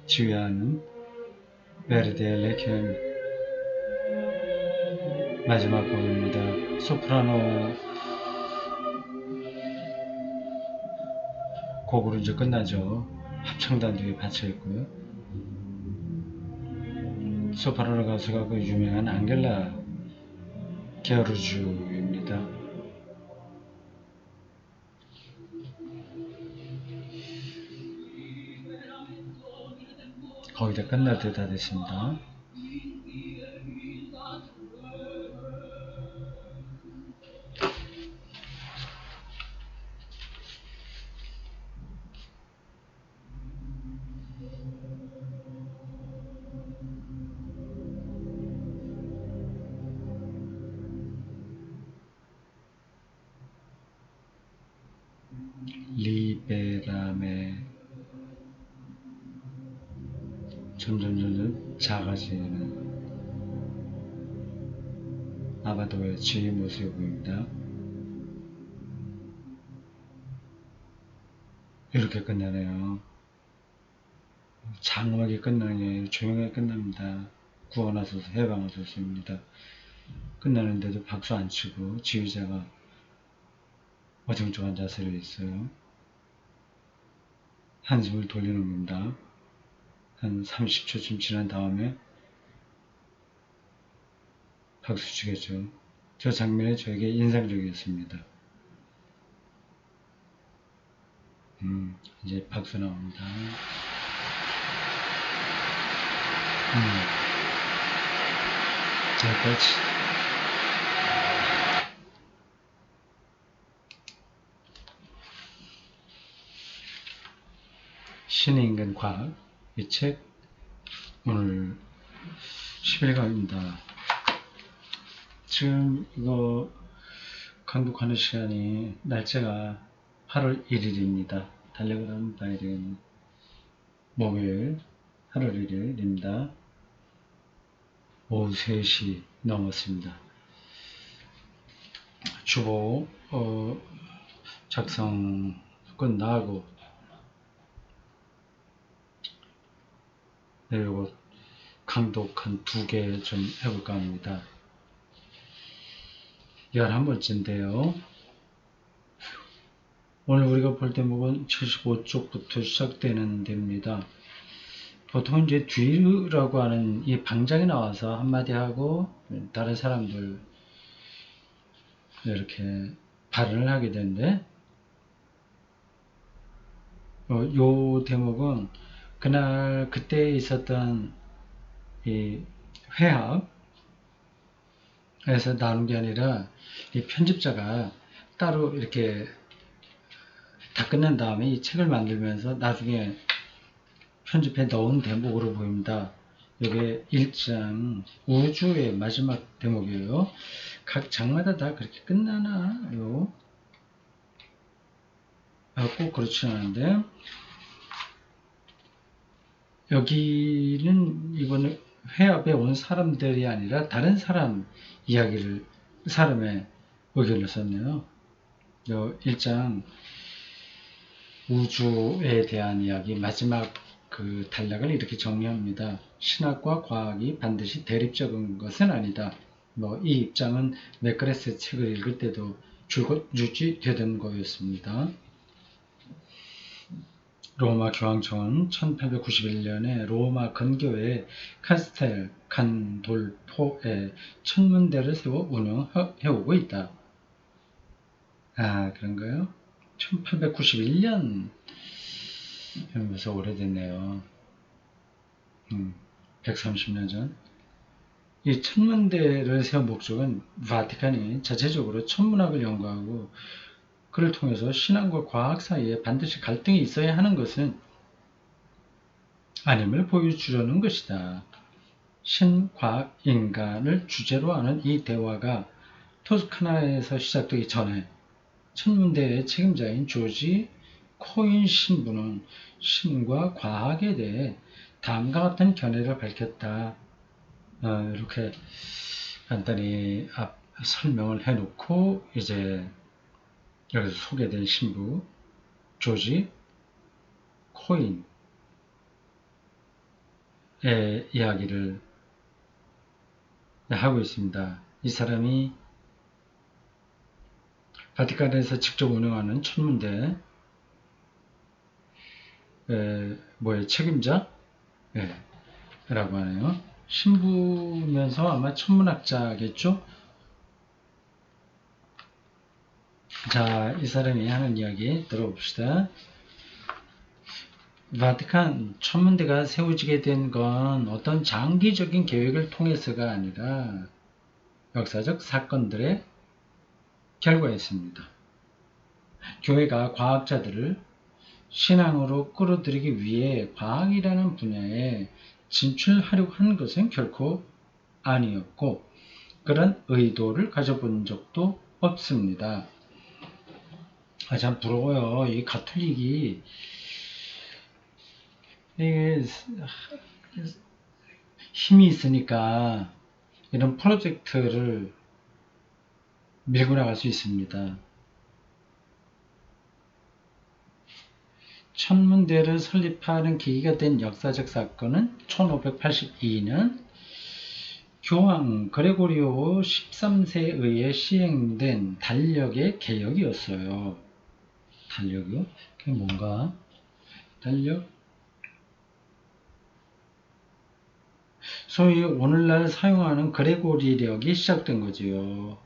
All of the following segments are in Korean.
지휘하는 베르디의 레퀴엠 마지막 곡입니다. 소프라노 곡으로 이제 끝나죠. 합창단 뒤에 받쳐 있고요. 소프라노 가수가 그 유명한 앙겔라 게르주입니다. 거의 다 끝날 때 다 됐습니다. 리베라메 점점 작아지는 아바도의 지휘 모습이 보입니다. 이렇게 끝나네요. 장엄하게 끝나는 게 아니라 조용하게 끝납니다. 구원하소서 해방하소서입니다. 끝나는데도 박수 안 치고 지휘자가 어정쩡한 자세로 있어요. 한숨을 돌리는 겁니다. 한 30초쯤 지난 다음에 박수 치겠죠. 저 장면이 저에게 인상적이었습니다. 이제 박수 나옵니다. 자, 같이. 신의 인간 과학, 이 책 오늘 10일간입니다. 지금 이거 강독하는 시간이 날짜가 8월 1일입니다. 달력으로 봐야 되겠네. 목요일 8월 1일입니다. 오후 3시 넘었습니다. 주보 작성 끝나고 요거 강독 한 2개 좀 해볼까 합니다. 11번째인데요. 오늘 우리가 볼 대목은 75쪽부터 시작되는 데입니다. 보통 이제 뒤라고 하는 이 방장이 나와서 한마디 하고 다른 사람들 이렇게 발언을 하게 되는데, 요 대목은 그때 있었던 이 회합에서 나눈 게 아니라 이 편집자가 따로 이렇게 다 끝난 다음에 이 책을 만들면서 나중에 편집해 넣은 대목으로 보입니다. 이게 1장 우주의 마지막 대목이에요. 각 장마다 다 그렇게 끝나나요? 꼭 그렇지는 않은데, 여기는 이번에 회합에 온 사람들이 아니라 다른 사람의 의견을 썼네요. 1장 우주에 대한 이야기 마지막 그 단락을 이렇게 정리합니다. 신학과 과학이 반드시 대립적인 것은 아니다. 이 입장은 맥그레스 책을 읽을 때도 유지되던 거였습니다. 로마 교황청은 1891년에 로마 근교의 카스텔 간돌포에 천문대를 세워 운영해오고 있다. 그런가요? 1891년 이러면서 오래됐네요. 130년 전. 이 천문대를 세운 목적은 바티칸이 자체적으로 천문학을 연구하고 그를 통해서 신앙과 과학 사이에 반드시 갈등이 있어야 하는 것은 아님을 보여주려는 것이다. 신과학 인간을 주제로 하는 이 대화가 토스카나에서 시작되기 전에 천문대의 책임자인 조지 코인 신부는 신과 과학에 대해 다음과 같은 견해를 밝혔다. 이렇게 간단히 설명을 해놓고 이제 여기서 소개된 신부 조지 코인 이야기를 하고 있습니다. 이 사람이 바티칸에서 직접 운영하는 천문대 책임자 라고 하네요. 신부면서 아마 천문학자겠죠? 자, 이 사람이 하는 이야기 들어봅시다. 바티칸 천문대가 세워지게 된 건 어떤 장기적인 계획을 통해서가 아니라 역사적 사건들의 결과였습니다. 교회가 과학자들을 신앙으로 끌어들이기 위해 과학이라는 분야에 진출하려고 한 것은 결코 아니었고 그런 의도를 가져본 적도 없습니다. 참 부러워요. 이 가톨릭이 이게 힘이 있으니까 이런 프로젝트를 밀고 나갈 수 있습니다. 천문대를 설립하는 계기가 된 역사적 사건은 1582년 교황 그레고리오 13세에 의해 시행된 달력의 개혁이었어요. 달력이요? 그게 뭔가? 달력? 소위 오늘날 사용하는 그레고리력이 시작된 거지요.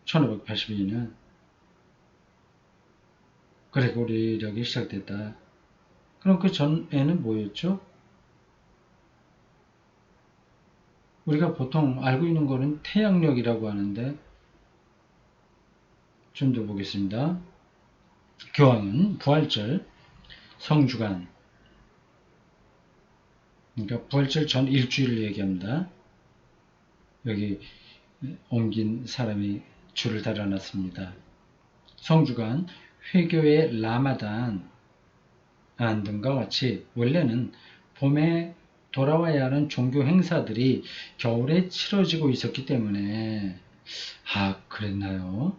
1582년 그레고리력이 시작됐다. 그럼 그 전에는 뭐였죠? 우리가 보통 알고 있는 거는 태양력이라고 하는데 좀 더 보겠습니다. 교황은 부활절, 성주간, 그러니까 부활절 전 일주일을 얘기합니다. 여기 옮긴 사람이 줄을 달아놨습니다. 성주간, 회교의 라마단 등과 같이 원래는 봄에 돌아와야 하는 종교 행사들이 겨울에 치러지고 있었기 때문에 그랬나요?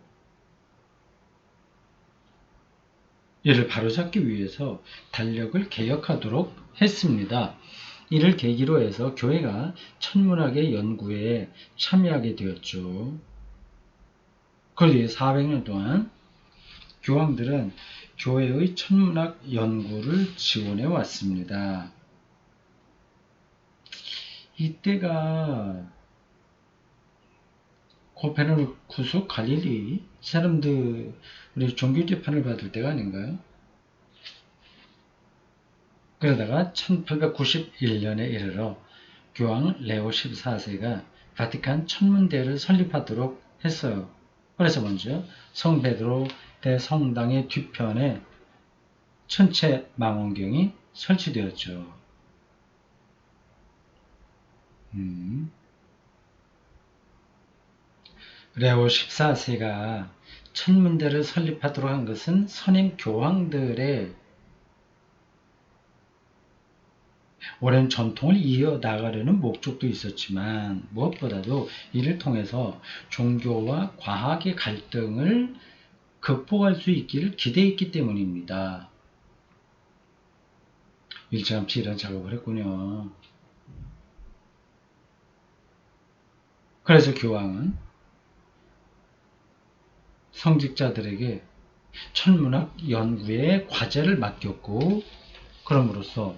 이를 바로잡기 위해서 달력을 개혁하도록 했습니다. 이를 계기로 해서 교회가 천문학의 연구에 참여하게 되었죠. 그 뒤에 400년 동안 교황들은 교회의 천문학 연구를 지원해 왔습니다. 이때가 코페르니쿠스, 갈릴리 사람들이 종교 재판을 받을 때가 아닌가요? 그러다가 1891년에 이르러 교황 레오 14세가 바티칸 천문대를 설립하도록 했어요. 그래서 먼저 성 베드로 대성당의 뒤편에 천체 망원경이 설치되었죠. 레오 14세가 천문대를 설립하도록 한 것은 선임 교황들의 오랜 전통을 이어나가려는 목적도 있었지만 무엇보다도 이를 통해서 종교와 과학의 갈등을 극복할 수 있기를 기대했기 때문입니다. 일찌감치 이런 작업을 했군요. 그래서 교황은 성직자들에게 천문학 연구에 과제를 맡겼고 그럼으로써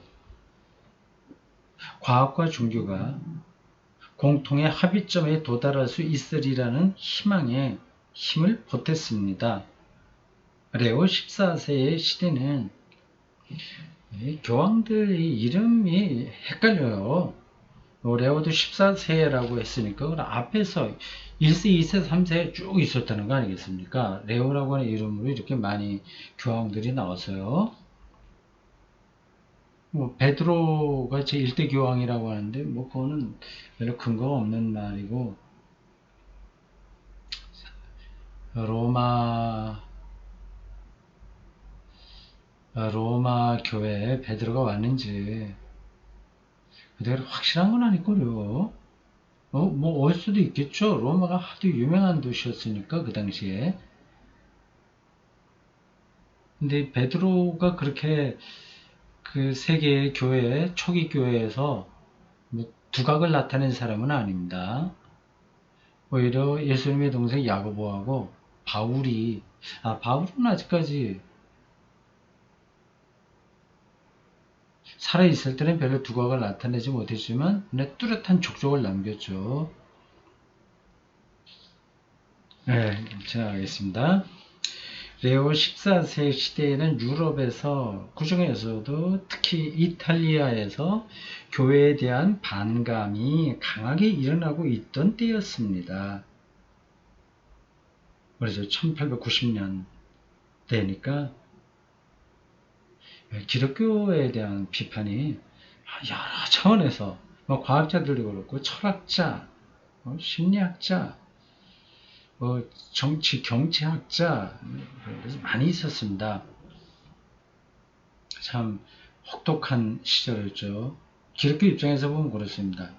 과학과 종교가 공통의 합의점에 도달할 수 있으리라는 희망에 힘을 보탰습니다. 레오 14세의 시대는 교황들의 이름이 헷갈려요. 레오도 14세라고 했으니까 그 앞에서 1세, 2세, 3세 쭉 있었다는 거 아니겠습니까? 레오라고 하는 이름으로 이렇게 많이 교황들이 나왔어요. 베드로가 제1대 교황이라고 하는데 그거는 별로 근거가 없는 말이고 로마 교회에 베드로가 왔는지 내가 확실한 건 아닐걸요. 올 수도 있겠죠. 로마가 하도 유명한 도시였으니까 그 당시에. 근데 베드로가 그렇게 그 세계 교회, 초기 교회에서 뭐 두각을 나타낸 사람은 아닙니다. 오히려 예수님의 동생 야고보하고 바울은 아직까지 살아있을 때는 별로 두각을 나타내지 못했지만 뚜렷한 족적을 남겼죠. 네, 지나가겠습니다. 레오 14세 시대에는 유럽에서, 그중에서도 특히 이탈리아에서 교회에 대한 반감이 강하게 일어나고 있던 때였습니다. 그래서 1890년대니까 기독교에 대한 비판이 여러 차원에서 과학자들도 그렇고 철학자, 심리학자, 정치 경제학자 많이 있었습니다. 참 혹독한 시절이었죠. 기독교 입장에서 보면 그렇습니다.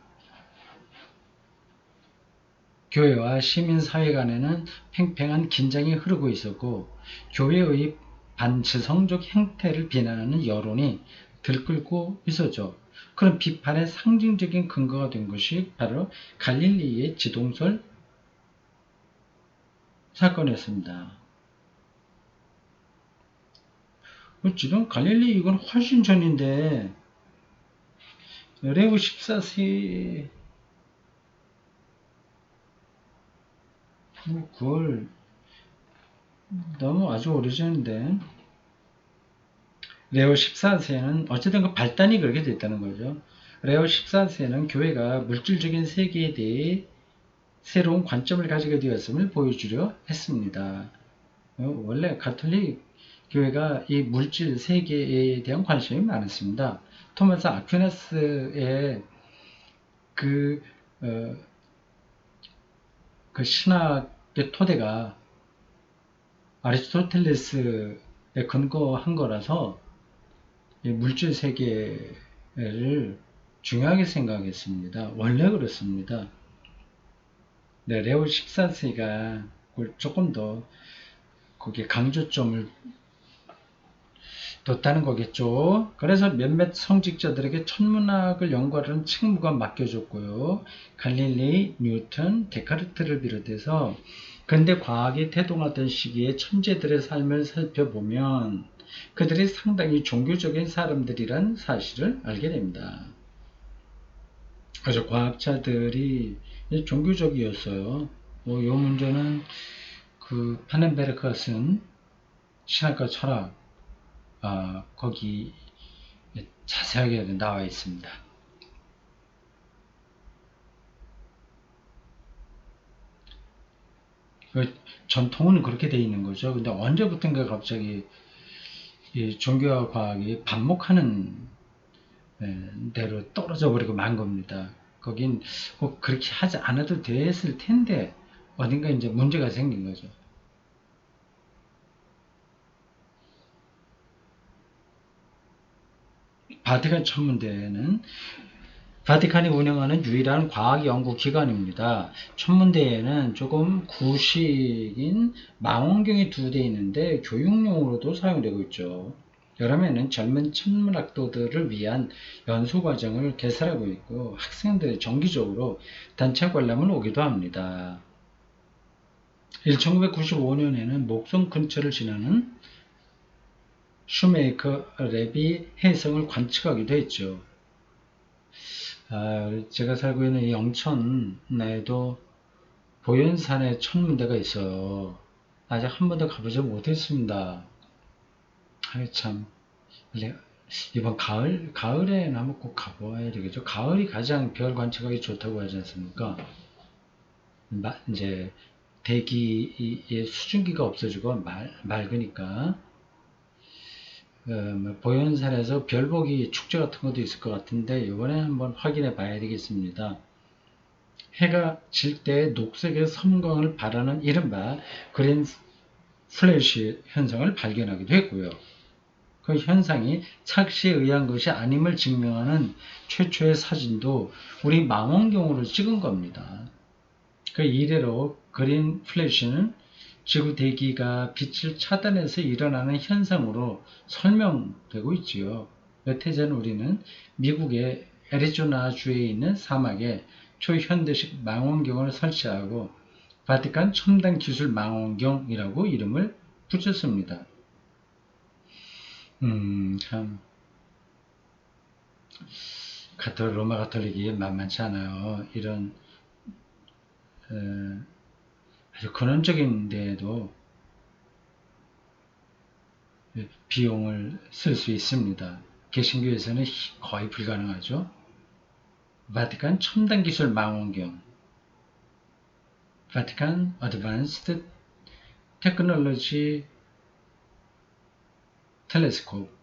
교회와 시민사회 간에는 팽팽한 긴장이 흐르고 있었고 교회의 반지성적 행태를 비난하는 여론이 들끓고 있었죠. 그런 비판의 상징적인 근거가 된 것이 바로 갈릴리의 지동설 사건이었습니다. 지금 갈릴리 이건 훨씬 전인데 레오 14세 그걸 너무 아주 오래전인데 레오 14세는 어쨌든 그 발단이 그렇게 됐다는 거죠. 레오 14세는 교회가 물질적인 세계에 대해 새로운 관점을 가지게 되었음을 보여주려 했습니다. 원래 가톨릭 교회가 이 물질 세계에 대한 관심이 많았습니다. 토마스 아퀴나스의 그 신학의 토대가 아리스토텔레스에 근거한 거라서 물질 세계를 중요하게 생각했습니다. 원래 그렇습니다. 네, 레오 14세가 조금 더 거기에 강조점을 뒀다는 거겠죠. 그래서 몇몇 성직자들에게 천문학을 연구하는 책무가 맡겨졌고요. 갈릴리, 뉴턴, 데카르트를 비롯해서 근대 과학이 태동하던 시기에 천재들의 삶을 살펴보면 그들이 상당히 종교적인 사람들이란 사실을 알게 됩니다. 그래서 과학자들이 종교적이었어요. 이 문제는 그 파넨베르크가 쓴 신학과 철학 거기 자세하게 나와 있습니다. 전통은 그렇게 되어 있는 거죠. 근데 언제부턴가 갑자기 이 종교와 과학이 반목하는 대로 떨어져 버리고 만 겁니다. 거긴 꼭 그렇게 하지 않아도 됐을 텐데 어딘가 이제 문제가 생긴 거죠. 바티칸 천문대는 바티칸이 운영하는 유일한 과학연구기관입니다. 천문대에는 조금 구식인 망원경이 2대 있는데 교육용으로도 사용되고 있죠. 여름에는 젊은 천문학도들을 위한 연수과정을 개설하고 있고 학생들이 정기적으로 단체 관람을 오기도 합니다. 1995년에는 목성 근처를 지나는 슈메이커 랩이 해성을 관측하기도 했죠. 제가 살고 있는 이 영천에도 보현산에 천문대가 있어요. 아직 한 번도 가보지 못했습니다. 참 이번 가을에는 한번 꼭 가봐야 되겠죠. 가을이 가장 별 관측하기 좋다고 하지 않습니까? 이제 대기의 수증기가 없어지고 맑으니까 보현산에서 별보기 축제 같은 것도 있을 것 같은데 이번에 한번 확인해 봐야 되겠습니다. 해가 질 때 녹색의 섬광을 발하는 이른바 그린 플래시 현상을 발견하기도 했고요. 그 현상이 착시에 의한 것이 아님을 증명하는 최초의 사진도 우리 망원경으로 찍은 겁니다. 그 이래로 그린 플래시는 지구 대기가 빛을 차단해서 일어나는 현상으로 설명되고 있지요. 몇 해 전 우리는 미국의 애리조나 주에 있는 사막에 초현대식 망원경을 설치하고 바티칸 첨단 기술 망원경이라고 이름을 붙였습니다. 참 로마 가톨릭이 만만치 않아요. 이런 아주 근원적인 데에도 비용을 쓸 수 있습니다. 개신교에서는 거의 불가능하죠. 바티칸 첨단 기술 망원경, 바티칸 어드밴스드 테크놀로지 텔레스콥.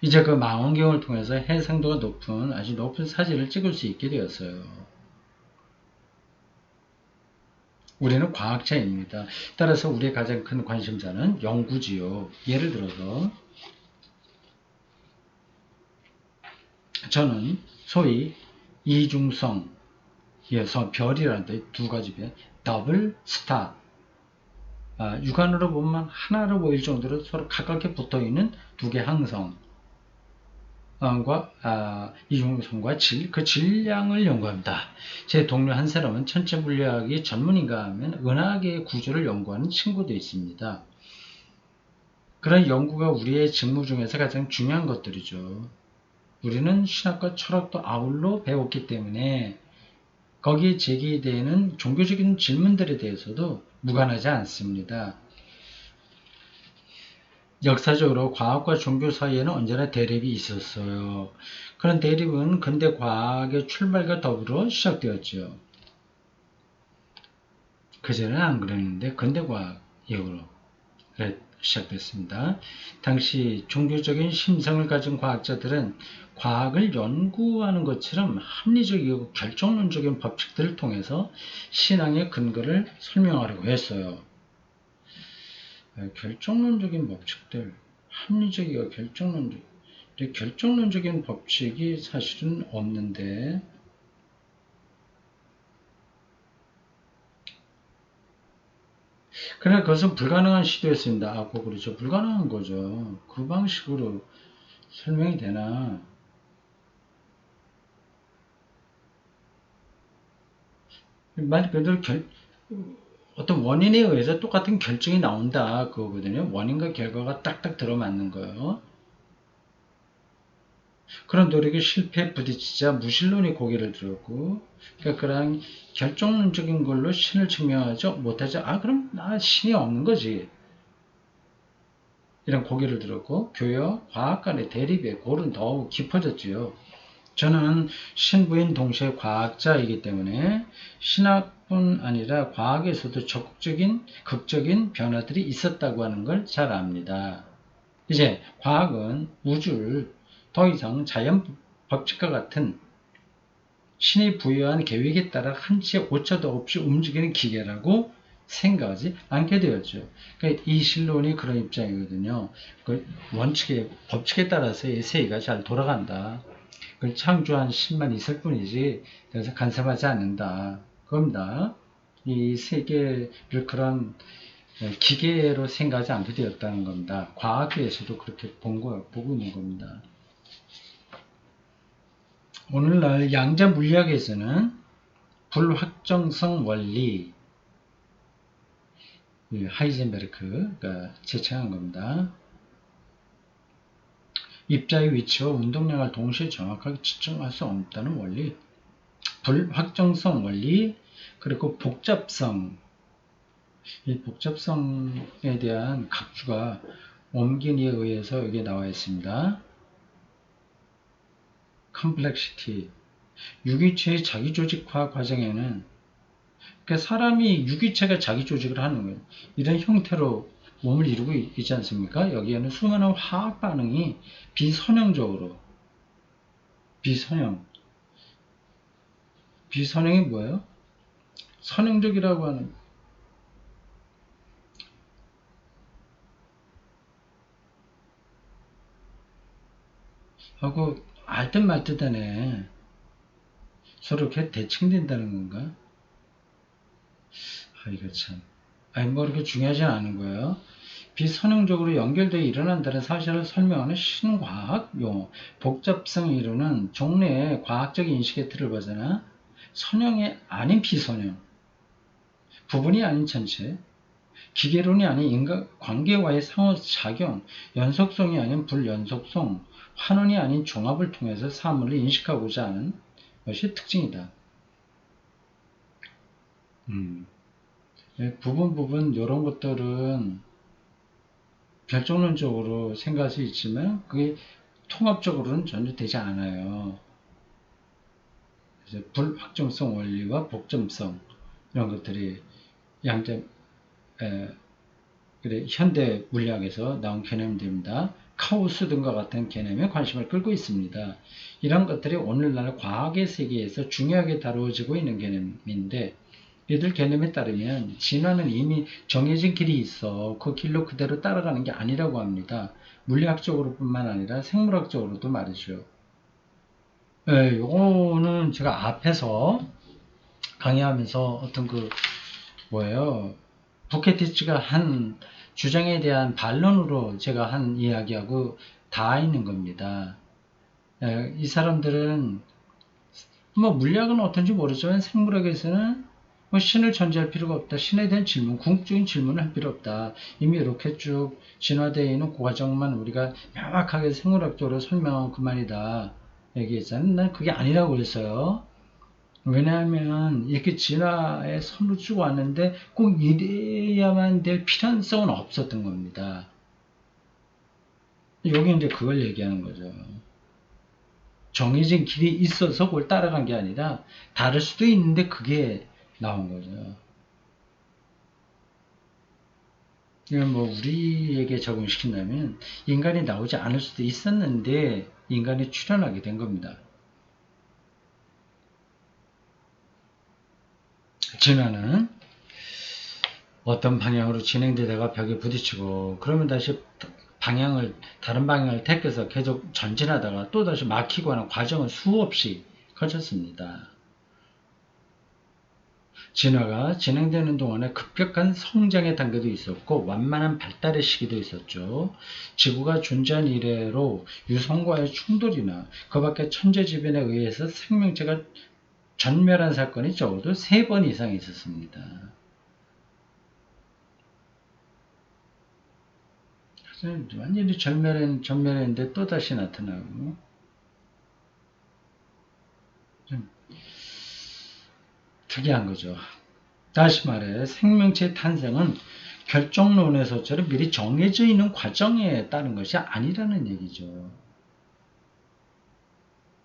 이제 그 망원경을 통해서 해상도가 높은 아주 높은 사진을 찍을 수 있게 되었어요. 우리는 과학자입니다. 따라서 우리의 가장 큰 관심사는 연구지요. 예를 들어서 저는 소위 이중성, 별이라는 두 가지 별, 더블 스타, 육안으로 보면 하나로 보일 정도로 서로 가깝게 붙어있는 두 개 항성, 이중성과 그 질량을 연구합니다. 제 동료 한 사람은 천체 물리학이 전문인가 하면 은하계의 구조를 연구하는 친구도 있습니다. 그런 연구가 우리의 직무 중에서 가장 중요한 것들이죠. 우리는 신학과 철학도 아울러 배웠기 때문에 거기에 제기되는 종교적인 질문들에 대해서도 무관하지 않습니다. 역사적으로 과학과 종교 사이에는 언제나 대립이 있었어요. 그런 대립은 근대 과학의 출발과 더불어 시작되었죠. 그전에는 안 그랬는데 근대 과학 이후로 시작됐습니다. 당시 종교적인 심성을 가진 과학자들은 과학을 연구하는 것처럼 합리적이고 결정론적인 법칙들을 통해서 신앙의 근거를 설명하려고 했어요. 결정론적인 법칙들, 합리적이고 결정론적. 결정론적인 법칙이 사실은 없는데 그러나 그것은 불가능한 시도였습니다. 그렇죠. 불가능한 거죠. 그 방식으로 설명이 되나? 말 그대로 어떤 원인에 의해서 똑같은 결정이 나온다 그거거든요. 원인과 결과가 딱딱 들어맞는 거예요. 그런 노력이 실패에 부딪히자 무신론이 고개를 들었고, 그러니까 그런 결정론적인 걸로 신을 증명하지 못하죠. 그럼 신이 없는 거지. 이런 고개를 들었고, 교회와 과학 간의 대립의 골은 더욱 깊어졌지요. 저는 신부인 동시에 과학자이기 때문에 신학뿐 아니라 과학에서도 적극적인 극적인 변화들이 있었다고 하는 걸 잘 압니다. 이제 과학은 우주를 더 이상 자연 법칙과 같은 신이 부여한 계획에 따라 한치의 오차도 없이 움직이는 기계라고 생각하지 않게 되었죠. 그러니까 이 신론이 그런 입장이거든요. 그 원칙의 법칙에 따라서 이 세계가 잘 돌아간다. 그걸 창조한 신만 있을 뿐이지 그래서 간섭하지 않는다. 그겁니다. 이 세계를 그런 기계로 생각하지 않게 되었다는 겁니다. 과학계에서도 그렇게 보고 있는 겁니다. 오늘날 양자 물리학에서는 불확정성 원리, 하이젠베르크가 제청한 겁니다. 입자의 위치와 운동량을 동시에 정확하게 측정할 수 없다는 원리, 불확정성 원리, 그리고 복잡성. 이 복잡성에 대한 각주가 옴긴이에 의해서 여기에 나와 있습니다. complexity. 유기체의 자기조직화 과정에는 그러니까 사람이 유기체가 자기조직을 하는 거예요. 이런 형태로 몸을 이루고 있지 않습니까? 여기에는 수많은 화학 반응이 비선형적으로 비선형이 뭐예요? 선형적이라고 하는 하고 알듯 말듯 하네. 서로 이렇게 대칭된다는 건가? 이거 참. 뭐 그렇게 중요하지 않은 거예요. 비선형적으로 연결되어 일어난다는 사실을 설명하는 신과학 용어, 복잡성을 이루는 종래의 과학적인 인식의 틀을 벗어나 선형이 아닌 비선형, 부분이 아닌 전체, 기계론이 아닌 인간관계와의 상호작용, 연속성이 아닌 불연속성, 환원이 아닌 종합을 통해서 사물을 인식하고자 하는 것이 특징이다. 부분 이런 것들은 결정론적으로 생각할 수 있지만 그게 통합적으로는 전혀 되지 않아요. 그래서 불확정성 원리와 복점성 이런 것들이 양자 그래, 현대 물리학에서 나온 개념들입니다. 카오스 등과 같은 개념에 관심을 끌고 있습니다. 이런 것들이 오늘날 과학의 세계에서 중요하게 다루어지고 있는 개념인데 이들 개념에 따르면 진화는 이미 정해진 길이 있어 그 길로 그대로 따라가는 게 아니라고 합니다. 물리학적으로 뿐만 아니라 생물학적으로도 말이죠. 요거는 제가 앞에서 강의하면서 어떤 부케티츠가 한 주장에 대한 반론으로 제가 한 이야기하고 다 있는 겁니다. 이 사람들은 물리학은 어떤지 모르지만 생물학에서는 신을 전제할 필요가 없다. 신에 대한 질문, 궁극적인 질문을 할 필요 없다. 이미 이렇게 쭉 진화되어 있는 그 과정만 우리가 명확하게 생물학적으로 설명한 그만이다. 얘기했잖아요. 난 그게 아니라고 그랬어요. 왜냐하면 이렇게 진화의 선로 쭉 왔는데 꼭 이래야만 될 필연성은 없었던 겁니다. 여기 이제 그걸 얘기하는 거죠. 정해진 길이 있어서 그걸 따라간 게 아니라 다를 수도 있는데 그게 나온 거죠. 이건 우리에게 적용시킨다면 인간이 나오지 않을 수도 있었는데 인간이 출현하게 된 겁니다. 진화는 어떤 방향으로 진행되다가 벽에 부딪히고 그러면 다시 다른 방향을 택해서 계속 전진하다가 또다시 막히고 하는 과정은 수없이 거쳤습니다. 진화가 진행되는 동안에 급격한 성장의 단계도 있었고 완만한 발달의 시기도 있었죠. 지구가 존재한 이래로 유성과의 충돌이나 그 밖에 천재지변에 의해서 생명체가 전멸한 사건이 적어도 3번 이상 있었습니다. 완전히 전멸했는데 또다시 나타나고 좀 특이한 거죠. 다시 말해 생명체의 탄생은 결정론에서처럼 미리 정해져 있는 과정에 따른 것이 아니라는 얘기죠.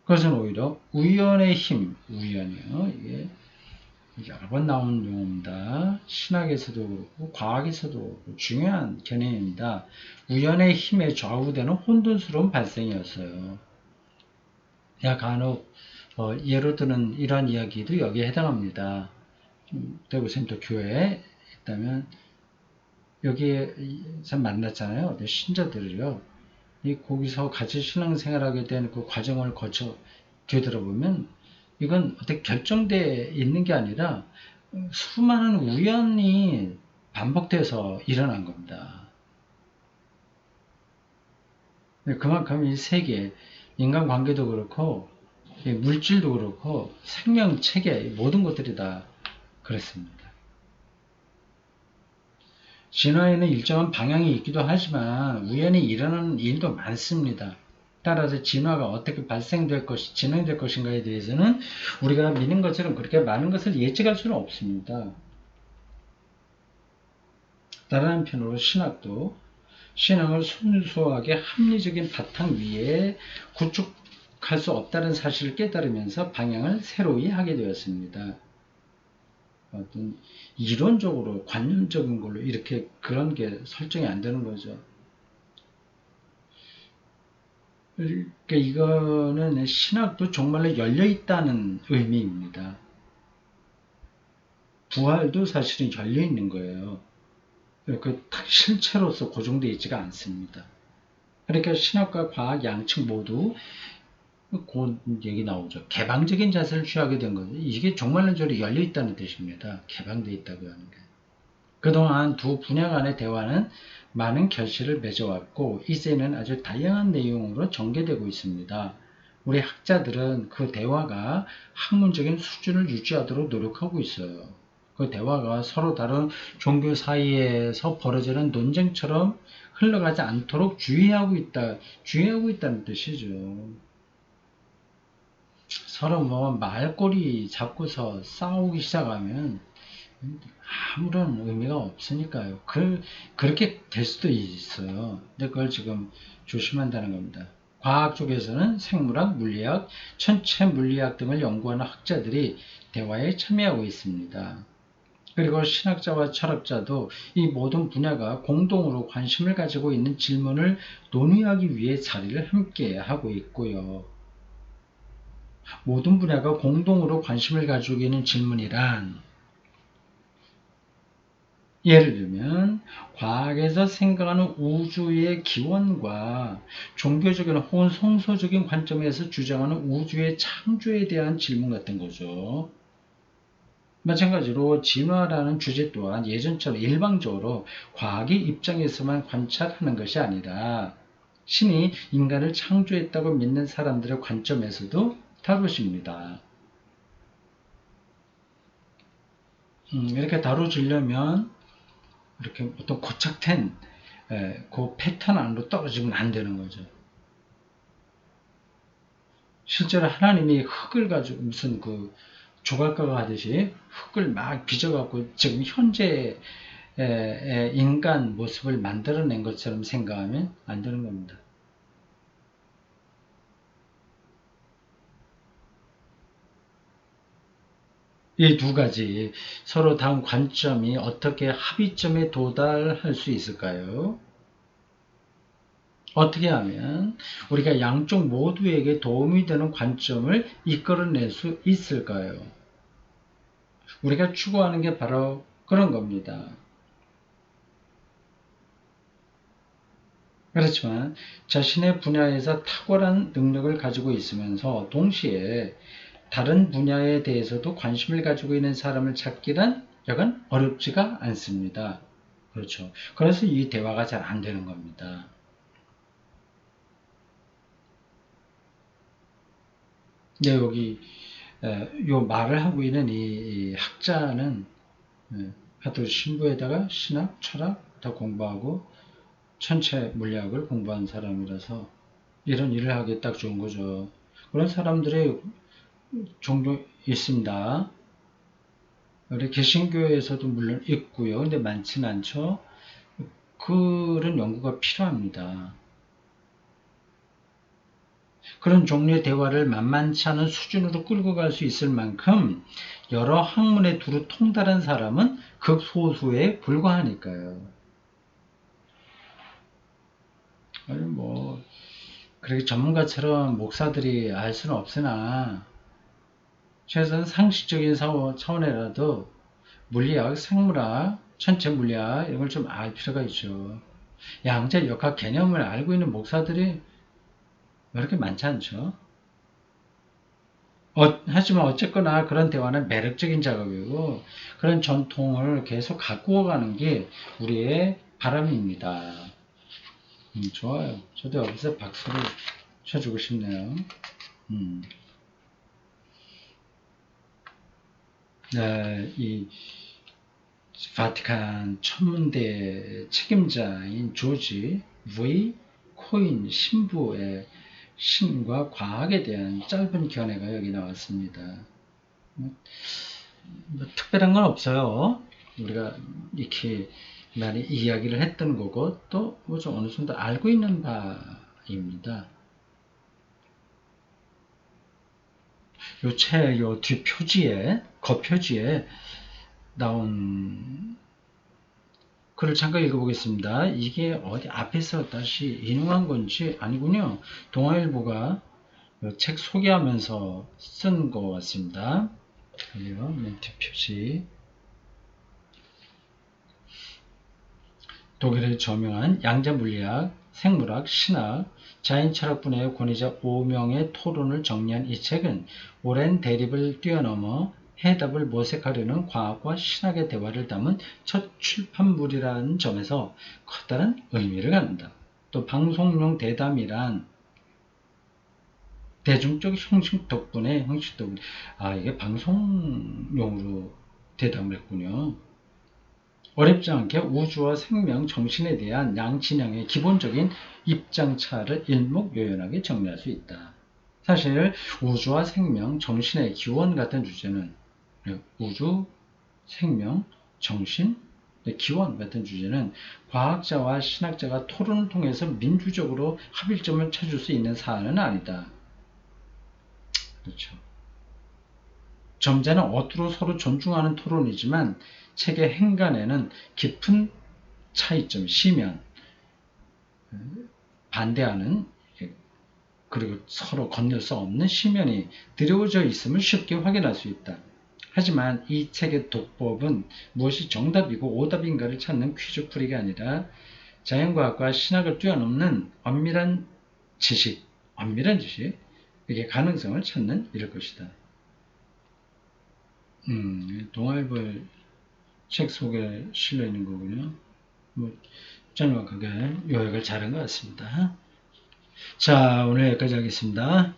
그것은 오히려 우연의 힘, 우연이요. 이게 여러 번 나온 용어입니다. 신학에서도 그렇고 과학에서도 그렇고 중요한 개념입니다. 우연의 힘에 좌우되는 혼돈스러운 발생이었어요. 간혹 예로 드는 이러한 이야기도 여기에 해당합니다. 대구 센터 교회에 있다면 여기에서 만났잖아요. 신자들을요. 거기서 같이 신앙생활하게 된 그 과정을 거쳐 되돌아보면 이건 어떻게 결정되어 있는 게 아니라 수많은 우연이 반복돼서 일어난 겁니다. 그만큼 이 세계, 인간관계도 그렇고 물질도 그렇고 생명체계 모든 것들이 다 그렇습니다. 진화에는 일정한 방향이 있기도 하지만 우연히 일어나는 일도 많습니다. 따라서 진화가 어떻게 진행될 것인가에 대해서는 우리가 믿는 것처럼 그렇게 많은 것을 예측할 수는 없습니다. 다른 한편으로 신앙을 순수하게 합리적인 바탕 위에 구축할 수 없다는 사실을 깨달으면서 방향을 새로이 하게 되었습니다. 어떤 이론적으로 관념적인 걸로 이렇게 그런 게 설정이 안 되는 거죠. 그러니까 이거는 신학도 정말로 열려 있다는 의미입니다. 부활도 사실은 열려 있는 거예요. 실체로서 고정되어 있지가 않습니다. 그러니까 신학과 과학 양측 모두 그 얘기 나오죠. 개방적인 자세를 취하게 된 거죠. 이게 정말로 열려 있다는 뜻입니다. 개방되어 있다고 하는 게. 그동안 두 분야 간의 대화는 많은 결실을 맺어왔고 이제는 아주 다양한 내용으로 전개되고 있습니다. 우리 학자들은 그 대화가 학문적인 수준을 유지하도록 노력하고 있어요. 그 대화가 서로 다른 종교 사이에서 벌어지는 논쟁처럼 흘러가지 않도록 주의하고 있다는 뜻이죠. 서로 뭐 말꼬리 잡고서 싸우기 시작하면 아무런 의미가 없으니까요. 그렇게 될 수도 있어요. 근데 그걸 지금 조심한다는 겁니다. 과학 쪽에서는 생물학, 물리학, 천체 물리학 등을 연구하는 학자들이 대화에 참여하고 있습니다. 그리고 신학자와 철학자도 이 모든 분야가 공동으로 관심을 가지고 있는 질문을 논의하기 위해 자리를 함께 하고 있고요. 모든 분야가 공동으로 관심을 가지고 있는 질문이란 예를 들면 과학에서 생각하는 우주의 기원과 종교적인 혹은 성서적인 관점에서 주장하는 우주의 창조에 대한 질문 같은 거죠. 마찬가지로 진화라는 주제 또한 예전처럼 일방적으로 과학의 입장에서만 관찰하는 것이 아니라 신이 인간을 창조했다고 믿는 사람들의 관점에서도 다루십니다. 이렇게 다뤄지려면 이렇게 어떤 고착된 그 패턴 안으로 떨어지면 안 되는 거죠. 실제로 하나님이 흙을 가지고 무슨 그 조각가가 하듯이 흙을 막 빚어갖고 지금 현재 인간 모습을 만들어낸 것처럼 생각하면 안 되는 겁니다. 이 두 가지 서로 다른 관점이 어떻게 합의점에 도달할 수 있을까요? 어떻게 하면 우리가 양쪽 모두에게 도움이 되는 관점을 이끌어낼 수 있을까요? 우리가 추구하는 게 바로 그런 겁니다. 그렇지만 자신의 분야에서 탁월한 능력을 가지고 있으면서 동시에 다른 분야에 대해서도 관심을 가지고 있는 사람을 찾기란 약간 어렵지가 않습니다. 그렇죠. 그래서 이 대화가 잘 안 되는 겁니다. 네, 여기 요 말을 하고 있는 이 학자는 하도 신부에다가 신학, 철학 다 공부하고 천체 물리학을 공부한 사람이라서 이런 일을 하기 딱 좋은 거죠. 그런 사람들이 종종 있습니다. 우리 개신교에서도 물론 있고요. 근데 많지는 않죠. 그런 연구가 필요합니다. 그런 종류의 대화를 만만치 않은 수준으로 끌고 갈 수 있을 만큼 여러 학문에 두루 통달한 사람은 극소수에 불과하니까요. 아니 뭐 그렇게 전문가처럼 목사들이 알 수는 없으나 최소한 상식적인 차원에라도 물리학, 생물학, 천체 물리학 이런 걸 좀 알 필요가 있죠. 양자 역학 개념을 알고 있는 목사들이 왜 이렇게 많지 않죠? 하지만 어쨌거나 그런 대화는 매력적인 작업이고 그런 전통을 계속 갖고 가는 게 우리의 바람입니다. 좋아요. 저도 여기서 박수를 쳐주고 싶네요. 네, 이 바티칸 천문대 책임자인 조지 V. 코인 신부의 신과 과학에 대한 짧은 견해가 여기 나왔습니다. 뭐 특별한 건 없어요. 우리가 이렇게 많이 이야기를 했던 거고 또 뭐 좀 어느 정도 알고 있는 바입니다. 요 뒷표지에 겉표지에 나온 글을 잠깐 읽어보겠습니다. 이게 어디 앞에서 다시 인용한 건지 아니군요. 동아일보가 책 소개하면서 쓴 것 같습니다. 여기요, 맨 뒷표지. 독일의 저명한 양자물리학, 생물학, 신학, 자연철학 분야의 권위자 5명의 토론을 정리한 이 책은 오랜 대립을 뛰어넘어 해답을 모색하려는 과학과 신학의 대화를 담은 첫 출판물이라는 점에서 커다란 의미를 갖는다. 또 방송용 대담이란 대중적 형식 덕분에 이게 방송용으로 대담을 했군요. 어렵지 않게 우주와 생명, 정신에 대한 양친양의 기본적인 입장차를 일목요연하게 정리할 수 있다. 사실 우주와 생명, 정신의 기원 같은 주제는 우주, 생명, 정신, 기원 같은 주제는 과학자와 신학자가 토론을 통해서 민주적으로 합일점을 찾을 수 있는 사안은 아니다. 그렇죠. 점자는 어투로 서로 존중하는 토론이지만 책의 행간에는 깊은 차이점, 심연, 반대하는 그리고 서로 건널 수 없는 심연이 드리워져 있음을 쉽게 확인할 수 있다. 하지만 이 책의 독법은 무엇이 정답이고 오답인가를 찾는 퀴즈풀이가 아니라 자연과학과 신학을 뛰어넘는 엄밀한 지식, 이게 가능성을 찾는 이럴 것이다. 동아일보의 책 속에 실려 있는 거군요. 정확하게 요약을 잘한 것 같습니다. 자, 오늘 여기까지 하겠습니다.